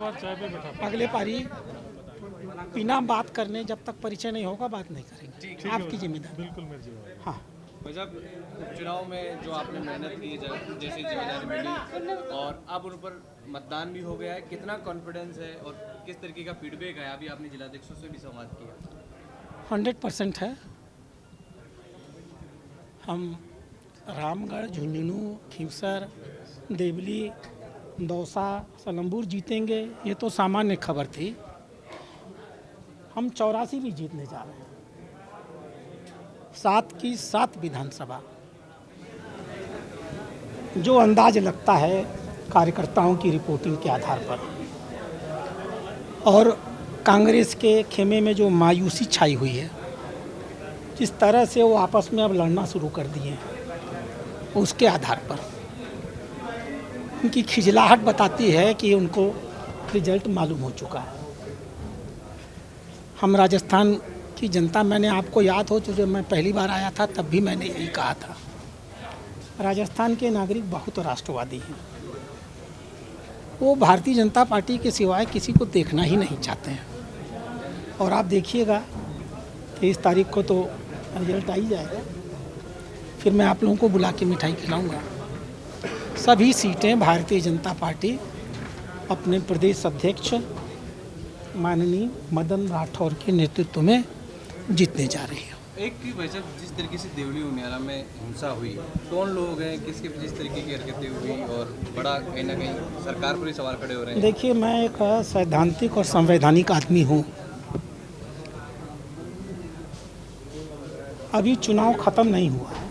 अगले पारी बिना बात करने जब तक परिचय नहीं होगा बात नहीं करेंगे। आपकी जिम्मेदारी। बिल्कुल मेरी जिम्मेदारी। हाँ, जब चुनाव में जो आपने मेहनत की जैसी जिम्मेदारी मिली और अब उन पर मतदान भी हो गया है, कितना कॉन्फिडेंस है और किस तरीके का फीडबैक है? अभी आपने जिलाध्यक्षों से भी संवाद किया। 100% है। हम रामगढ़, झुंझुनू, खीवसर, देवली, दौसा, सलम्बूर जीतेंगे, ये तो सामान्य खबर थी। हम 84 भी जीतने जा रहे हैं। 7 की 7 विधानसभा। जो अंदाज लगता है कार्यकर्ताओं की रिपोर्टिंग के आधार पर और कांग्रेस के खेमे में जो मायूसी छाई हुई है, जिस तरह से वो आपस में अब लड़ना शुरू कर दिए हैं, उसके आधार पर उनकी खिजलाहट बताती है कि उनको रिजल्ट मालूम हो चुका है। हम राजस्थान की जनता, मैंने आपको याद हो, जब मैं पहली बार आया था तब भी मैंने यही कहा था, राजस्थान के नागरिक बहुत राष्ट्रवादी हैं। वो भारतीय जनता पार्टी के सिवाय किसी को देखना ही नहीं चाहते हैं। और आप देखिएगा कि 23 तारीख को तो रिजल्ट आ ही जाएगा, फिर मैं आप लोगों को बुला के मिठाई खिलाऊंगा। सभी सीटें भारतीय जनता पार्टी अपने प्रदेश अध्यक्ष माननीय मदन राठौर के नेतृत्व में जीतने जा रही है। एक की वजह जिस तरीके से देवली उनियारा में हिंसा हुई, कौन लोग हैं, किसके जिस तरीके की हरकतें हुई और बड़ा कहीं ना कहीं सरकार पर ही सवाल खड़े हो रहे हैं। देखिए, मैं एक सैद्धांतिक और संवैधानिक आदमी हूँ। अभी चुनाव ख़त्म नहीं हुआ है।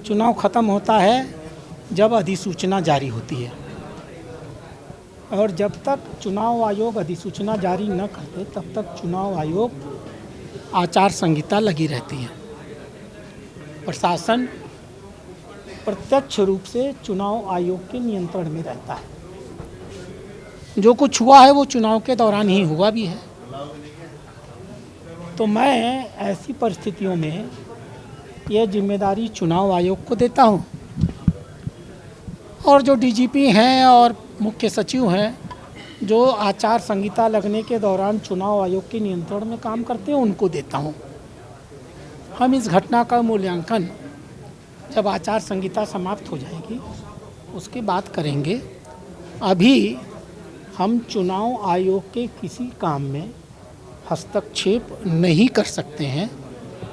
चुनाव ख़त्म होता है जब अधिसूचना जारी होती है, और जब तक चुनाव आयोग अधिसूचना जारी न करते तब तक चुनाव आयोग आचार संहिता लगी रहती है। प्रशासन प्रत्यक्ष रूप से चुनाव आयोग के नियंत्रण में रहता है। जो कुछ हुआ है वो चुनाव के दौरान ही हुआ भी है। तो मैं ऐसी परिस्थितियों में यह जिम्मेदारी चुनाव आयोग को देता हूं, और जो डीजीपी हैं और मुख्य सचिव हैं, जो आचार संहिता लगने के दौरान चुनाव आयोग के नियंत्रण में काम करते हैं, उनको देता हूं। हम इस घटना का मूल्यांकन जब आचार संहिता समाप्त हो जाएगी उसके बाद करेंगे। अभी हम चुनाव आयोग के किसी काम में हस्तक्षेप नहीं कर सकते हैं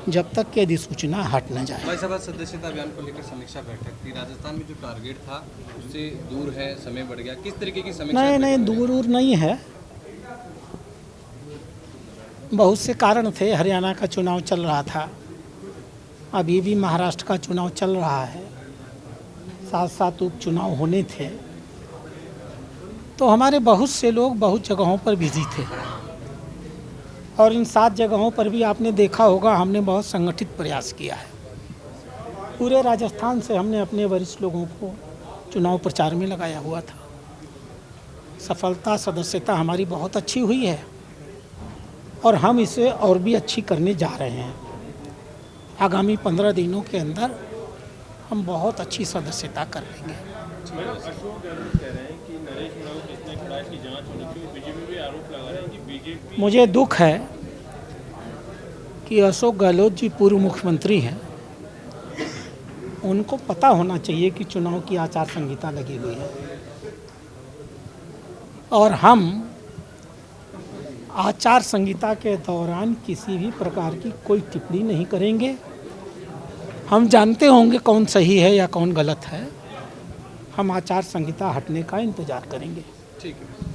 जब तक कि अधिसूचना हट न जाए। लोकसभा सदस्यता अभियान को लेकर समीक्षा बैठक थी। राजस्थान में जो टारगेट था उससे दूर है, समय बढ़ गया, किस तरीके की समीक्षा? नहीं, दूर नहीं है। बहुत से कारण थे। हरियाणा का चुनाव चल रहा था, अभी भी महाराष्ट्र का चुनाव चल रहा है, साथ साथ उपचुनाव होने थे। तो हमारे बहुत से लोग बहुत जगहों पर बिजी थे, और इन 7 जगहों पर भी आपने देखा होगा हमने बहुत संगठित प्रयास किया है। पूरे राजस्थान से हमने अपने वरिष्ठ लोगों को चुनाव प्रचार में लगाया हुआ था। सफलता, सदस्यता हमारी बहुत अच्छी हुई है, और हम इसे और भी अच्छी करने जा रहे हैं। आगामी 15 दिनों के अंदर हम बहुत अच्छी सदस्यता कर लेंगे। अशोक गहलोत कह रहे हैं कि नरेश मीणा को किसने खड़ा इसकी जांच होनी चाहिए। बीजेपी भी आरोप लगा रहे हैं कि बीजेपी। मुझे दुख है कि अशोक गहलोत जी पूर्व मुख्यमंत्री हैं, उनको पता होना चाहिए कि चुनाव की आचार संहिता लगी हुई है, और हम आचार संहिता के दौरान किसी भी प्रकार की कोई टिप्पणी नहीं करेंगे। हम जानते होंगे कौन सही है या कौन गलत है। हम आचार संहिता हटने का इंतजार करेंगे। ठीक है।